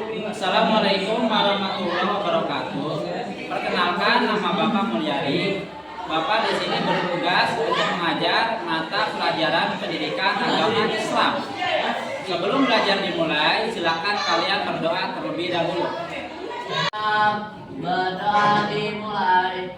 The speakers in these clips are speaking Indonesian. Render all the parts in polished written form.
Assalamualaikum warahmatullahi wabarakatuh. Perkenalkan, nama Bapak Mulyadi. Bapak di sini bertugas untuk mengajar mata pelajaran pendidikan agama Islam. Sebelum belajar dimulai, silakan kalian berdoa terlebih dahulu. Berdoa dimulai.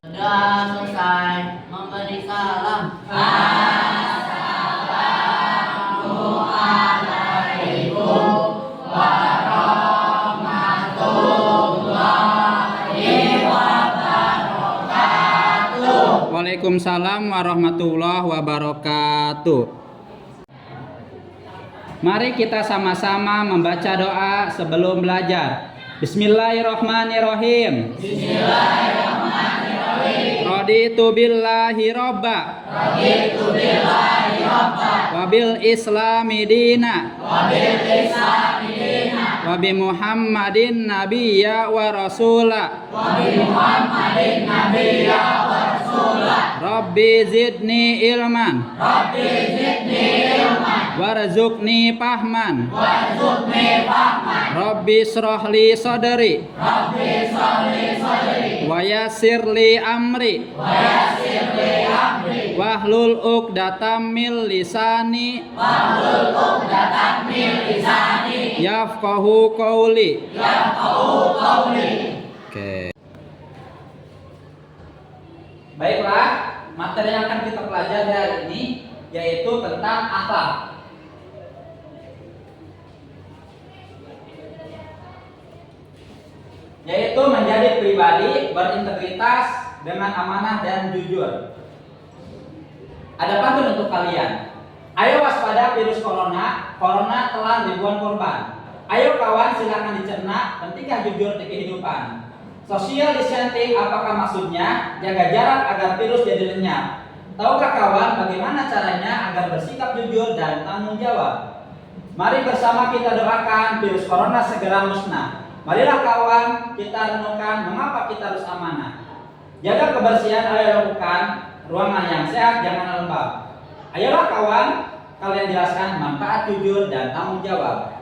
Sudah selesai memberi salam. Assalamualaikum warahmatullahi wabarakatuh. Waalaikumsalam warahmatullahi wabarakatuh. Mari kita sama-sama membaca doa sebelum belajar. Bismillahirrahmanirrahim. Raditu billahi robba. Wabil islami dina. Wabi Muhammadin nabiyya wa rasula. Rabbi zidni ilman. Warzuqni fahman. Rabbi srohli sadri. Wa yassirli amri. Wahlul uqdatam min lisani. Yafqahu qawli. Oke. Baiklah, materi yang akan kita pelajari hari ini yaitu tentang akhlak. Yaitu menjadi pribadi berintegritas dengan amanah dan jujur. Ada pantun untuk kalian. Ayo waspada virus corona, corona telan ribuan korban. Ayo kawan, silakan dicerna, pentingkah jujur di kehidupan. Social distancing apakah maksudnya? Jaga jarak agar virus jadi lenyap. Tahukah kawan bagaimana caranya agar bersikap jujur dan tanggung jawab? Mari bersama kita doakan virus corona segera musnah. Marilah kawan, kita renungkan mengapa kita harus amanah. Jaga kebersihan, ayo lakukan. Ruangan yang sehat, jangan lembab. Ayolah kawan, kalian jelaskan manfaat jujur dan tanggung jawab.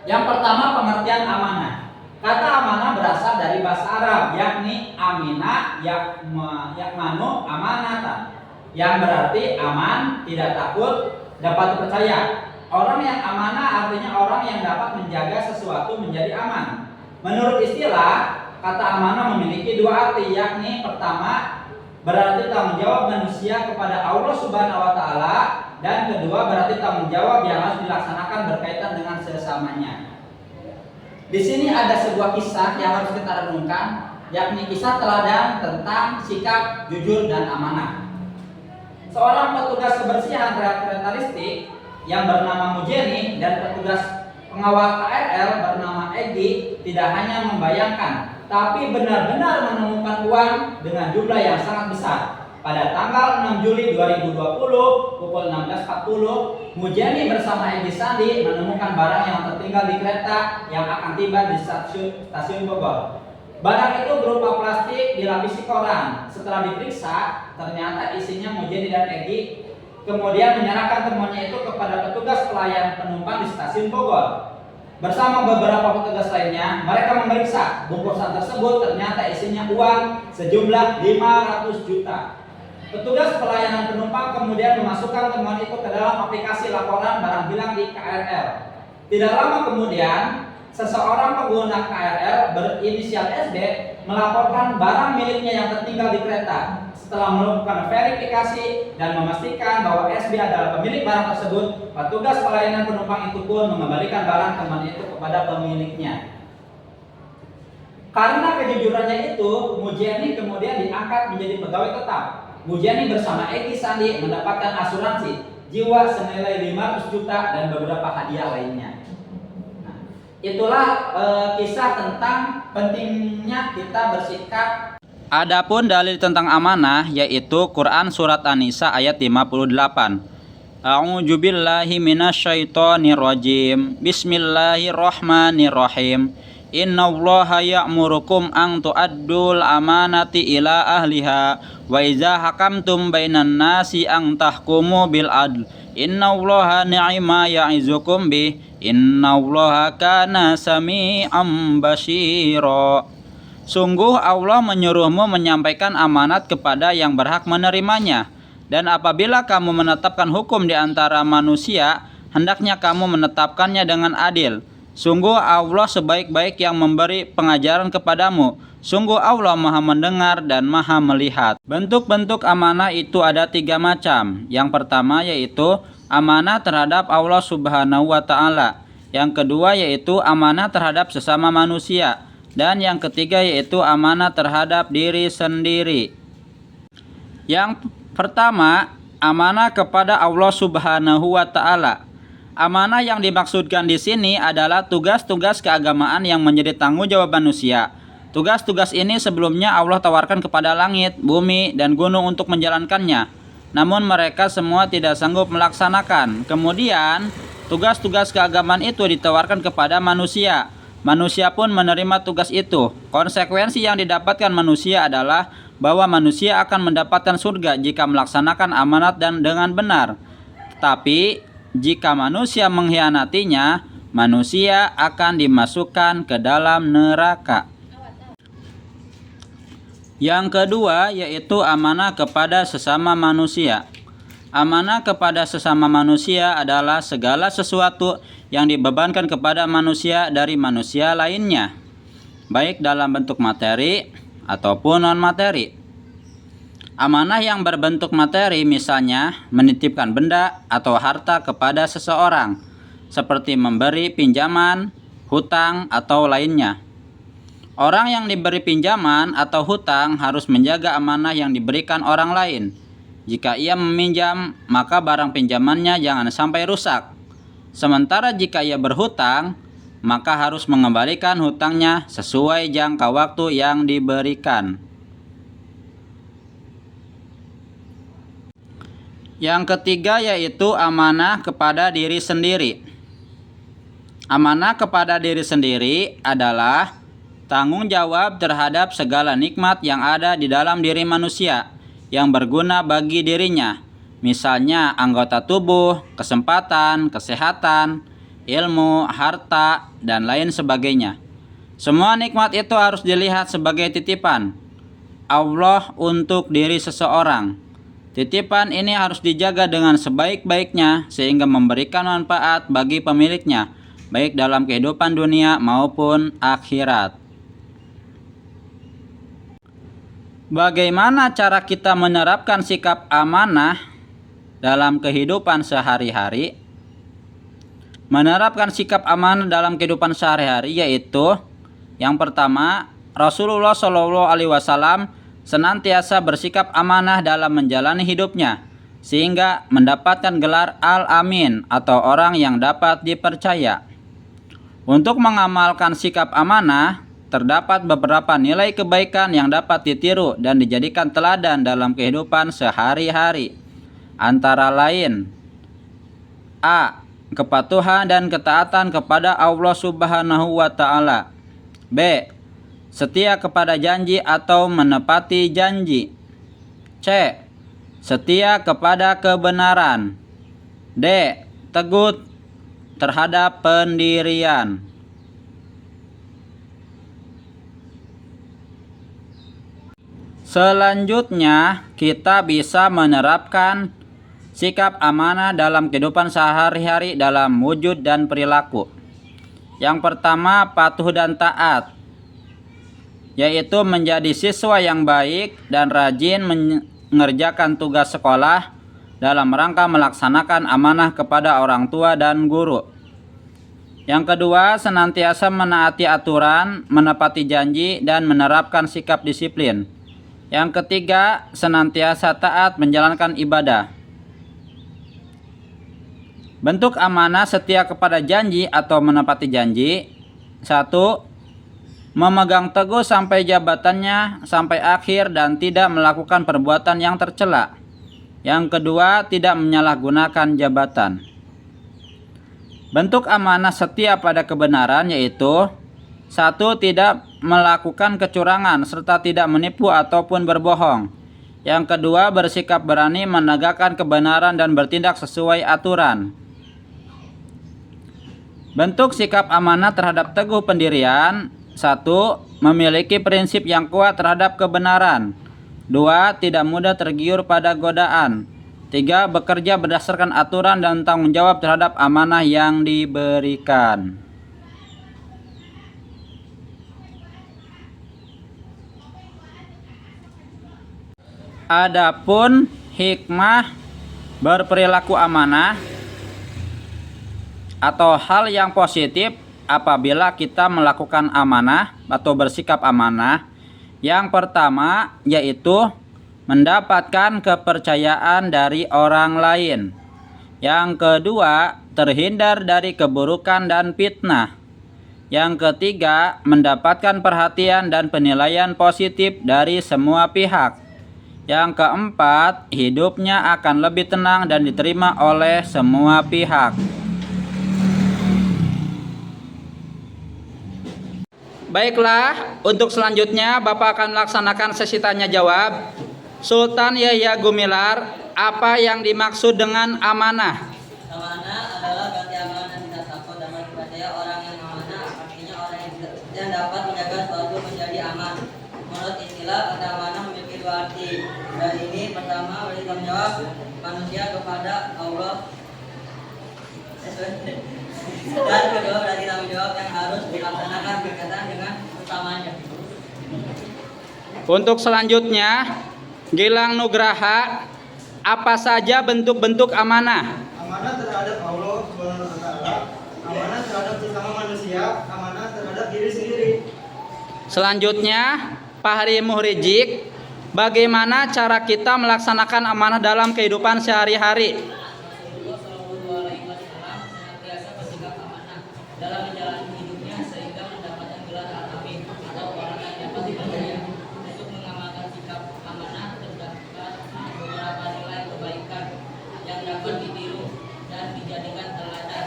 Yang pertama, pengertian amanah. Kata amanah berasal dari bahasa Arab, yakni amina, yakmanu, amanatan, yang berarti aman, tidak takut, dapat dipercaya. Orang yang amanah artinya orang yang dapat menjaga sesuatu menjadi aman. Menurut istilah, kata amanah memiliki dua arti, yakni pertama, berarti tanggung jawab manusia kepada Allah Subhanahu wa taala, dan kedua berarti tanggung jawab yang harus dilaksanakan berkaitan dengan sesamanya. Di sini ada sebuah kisah yang harus kita renungkan, yakni kisah teladan tentang sikap jujur dan amanah. Seorang petugas kebersihan relativistik yang bernama Mujeni dan petugas pengawal KRL bernama Egi tidak hanya membayangkan, tapi benar-benar menemukan uang dengan jumlah yang sangat besar. Pada tanggal 6 Juli 2020 pukul 16.40, Mujeni bersama Egi Sandi menemukan barang yang tertinggal di kereta yang akan tiba di stasiun Bogor. Barang itu berupa plastik dilapisi koran. Setelah diperiksa, ternyata isinya Mujeni dan Egi kemudian menyerahkan temuannya itu kepada petugas pelayan penumpang di stasiun Bogor. Bersama beberapa petugas lainnya, mereka memeriksa bungkusan tersebut. Ternyata isinya uang sejumlah 500 juta. Petugas pelayanan penumpang kemudian memasukkan temuan itu ke dalam aplikasi laporan barang hilang di KRL. Tidak lama kemudian, seseorang pengguna KRL berinisial SD melaporkan barang miliknya yang tertinggal di kereta. Setelah melakukan verifikasi dan memastikan bahwa SB adalah pemilik barang tersebut, petugas pelayanan penumpang itu pun mengembalikan barang teman itu kepada pemiliknya. Karena kejujurannya itu, Mujiani kemudian diangkat menjadi pegawai tetap. Mujiani bersama Eki Sandi mendapatkan asuransi jiwa senilai 500 juta dan beberapa hadiah lainnya. Nah, itulah kisah tentang pentingnya kita bersikap. Adapun dalil tentang amanah yaitu Quran surat An-Nisa ayat 58. A'udzubillahi minasyaitonirrajim. Bismillahirrahmanirrahim. Innallaha ya'murukum an tu'addul amanati ila ahliha wa iza hakamtum bainan nasi an tahkumu bil adl. Innallaha ni'ma ya'izukum bih. Innallaha kana sami'an basyira. Sungguh Allah menyuruhmu menyampaikan amanat kepada yang berhak menerimanya. Dan apabila kamu menetapkan hukum di antara manusia, hendaknya kamu menetapkannya dengan adil. Sungguh Allah sebaik-baik yang memberi pengajaran kepadamu. Sungguh Allah maha mendengar dan maha melihat. Bentuk-bentuk amanah itu ada 3 macam. Yang pertama yaitu amanah terhadap Allah Subhanahu wa Ta'ala. Yang kedua yaitu amanah terhadap sesama manusia. Dan yang ketiga yaitu amanah terhadap diri sendiri. Yang pertama, amanah kepada Allah Subhanahu wa Ta'ala. Amanah yang dimaksudkan di sini adalah tugas-tugas keagamaan yang menjadi tanggung jawab manusia. Tugas-tugas ini sebelumnya Allah tawarkan kepada langit, bumi, dan gunung untuk menjalankannya. Namun mereka semua tidak sanggup melaksanakan. Kemudian, tugas-tugas keagamaan itu ditawarkan kepada manusia. Manusia pun menerima tugas itu. Konsekuensi yang didapatkan manusia adalah bahwa manusia akan mendapatkan surga jika melaksanakan amanat dan dengan benar. Tapi jika manusia mengkhianatinya, manusia akan dimasukkan ke dalam neraka. Yang kedua yaitu amanah kepada sesama manusia. Amanah kepada sesama manusia adalah segala sesuatu yang dibebankan kepada manusia dari manusia lainnya, baik dalam bentuk materi ataupun non-materi. Amanah yang berbentuk materi misalnya menitipkan benda atau harta kepada seseorang, seperti memberi pinjaman, hutang, atau lainnya. Orang yang diberi pinjaman atau hutang harus menjaga amanah yang diberikan orang lain. Jika ia meminjam, maka barang pinjamannya jangan sampai rusak. Sementara jika ia berhutang, maka harus mengembalikan hutangnya sesuai jangka waktu yang diberikan. Yang ketiga yaitu amanah kepada diri sendiri. Amanah kepada diri sendiri adalah tanggung jawab terhadap segala nikmat yang ada di dalam diri manusia yang berguna bagi dirinya. Misalnya anggota tubuh, kesempatan, kesehatan, ilmu, harta, dan lain sebagainya. Semua nikmat itu harus dilihat sebagai titipan Allah untuk diri seseorang. Titipan ini harus dijaga dengan sebaik-baiknya sehingga memberikan manfaat bagi pemiliknya, baik dalam kehidupan dunia maupun akhirat. Bagaimana cara kita menerapkan sikap amanah dalam kehidupan sehari-hari? Menerapkan sikap amanah dalam kehidupan sehari-hari yaitu yang pertama, Rasulullah SAW senantiasa bersikap amanah dalam menjalani hidupnya sehingga mendapatkan gelar Al-Amin atau orang yang dapat dipercaya. Untuk mengamalkan sikap amanah, terdapat beberapa nilai kebaikan yang dapat ditiru dan dijadikan teladan dalam kehidupan sehari-hari. Antara lain, A. Kepatuhan dan ketaatan kepada Allah Subhanahu wa Ta'ala. B. Setia kepada janji atau menepati janji. C. Setia kepada kebenaran. D. Teguh terhadap pendirian. Selanjutnya, kita bisa menerapkan sikap amanah dalam kehidupan sehari-hari dalam wujud dan perilaku. Yang pertama, patuh dan taat, yaitu menjadi siswa yang baik dan rajin mengerjakan tugas sekolah dalam rangka melaksanakan amanah kepada orang tua dan guru. Yang kedua, senantiasa menaati aturan, menepati janji, dan menerapkan sikap disiplin. Yang ketiga, senantiasa taat menjalankan ibadah. Bentuk amanah setia kepada janji atau menepati janji. 1. Memegang teguh sampai jabatannya sampai akhir dan tidak melakukan perbuatan yang tercela. Yang kedua, tidak menyalahgunakan jabatan. Bentuk amanah setia pada kebenaran yaitu 1. Tidak melakukan kecurangan serta tidak menipu ataupun berbohong. Yang kedua, bersikap berani menegakkan kebenaran dan bertindak sesuai aturan. Bentuk sikap amanah terhadap teguh pendirian. 1. Memiliki prinsip yang kuat terhadap kebenaran. 2. Tidak mudah tergiur pada godaan. 3. Bekerja berdasarkan aturan dan tanggung jawab terhadap amanah yang diberikan. Adapun hikmah berperilaku amanah atau hal yang positif apabila kita melakukan amanah atau bersikap amanah. Yang pertama yaitu mendapatkan kepercayaan dari orang lain. Yang kedua, terhindar dari keburukan dan fitnah. Yang ketiga, mendapatkan perhatian dan penilaian positif dari semua pihak. Yang keempat, hidupnya akan lebih tenang dan diterima oleh semua pihak. Baiklah, untuk selanjutnya Bapak akan melaksanakan sesi tanya jawab. Sultan Yahya Gumilar, apa yang dimaksud dengan amanah? Amanah adalah ganti amanah dan tidak takut dapat dipercaya orang yang amanah, artinya orang yang dapat menjaga suatu menjadi aman. Menurut istilah, kata amanah memiliki dua arti. Dan ini pertama bertanggung jawab manusia kepada Allah. Dan kedua berarti tanggung jawab yang harus dilaksanakan berkaitan dengan utamanya. Untuk selanjutnya, Gilang Nugraha, apa saja bentuk-bentuk amanah? Amanah terhadap Allah Subhanahu wa taala, amanah terhadap sesama manusia, amanah terhadap diri sendiri. Selanjutnya, Pak Hari Muhrizik, bagaimana cara kita melaksanakan amanah dalam kehidupan sehari-hari? Rasulullah Shallallahu Alaihi Wasallam senantiasa bersikap amanah dalam menjalani hidupnya sehingga mendapatkan gelar al-amin atau orang yang dapat dipercaya. Untuk mengamalkan sikap amanah terdapat beberapa nilai kebaikan yang dapat ditiru dan dijadikan teladan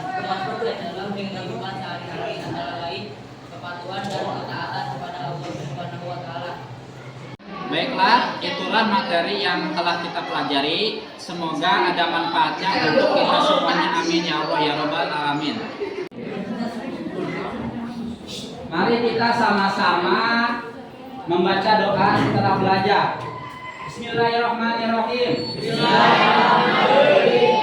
dalam kehidupan sehari-hari, antara lain kepatuhan dan ketaatan kepada Allah Subhanahu wa taala. Baiklah, itulah materi yang telah kita pelajari. Semoga ada manfaatnya untuk kita semuanya. Amin ya Allah ya Rabbal alamin. Mari kita sama-sama membaca doa setelah belajar. Bismillahirrahmanirrahim. Bismillahirrahmanirrahim.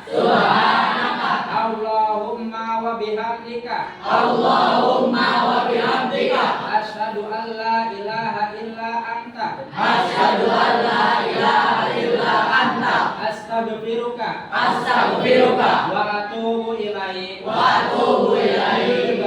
Subhanaka. Allahumma wa bihamdika. Allahumma wa bihamdika Asyhadu an la ilaha illa anta. asyhadu an la ilaha illa anta Astaghfiruka astaghfiruka wa atubu ilaik. wa atubu ilaik.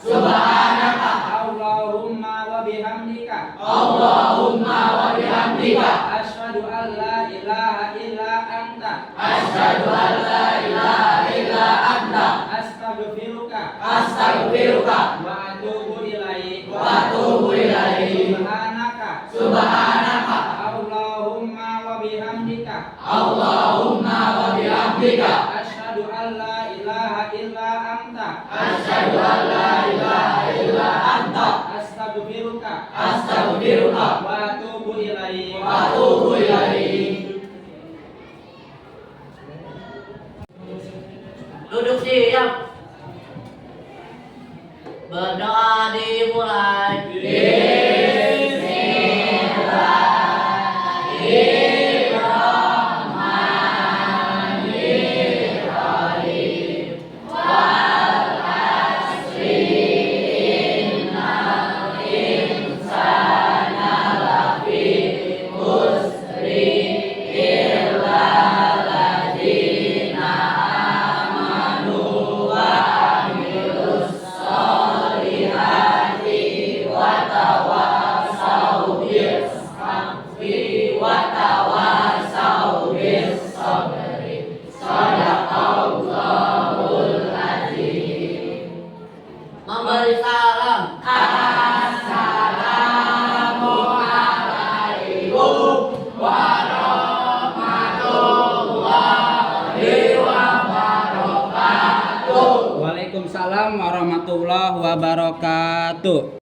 Subhanaka. Allahumma wa bihamdika. Allahumma wa bihamdika Asyhadu an la ilaha illa anta. asyhadu an la ilaha illa anta Astaghfiruka astaghfiruka wa atubu ilaik. wa atubu ilaik. Subhanaka. Subhanaka. Allahumma wa bihamdika. Allahumma wa bihamdika Asyhadu an la ilaha illa anta. asyhadu an la ilaha illa anta Astaghfiruka astaghfiruka wa atubu ilaik. wa atubu ilaik. Duduk siap. Berdoa dimulai. Bismillah. warahmatullahi wabarakatuh.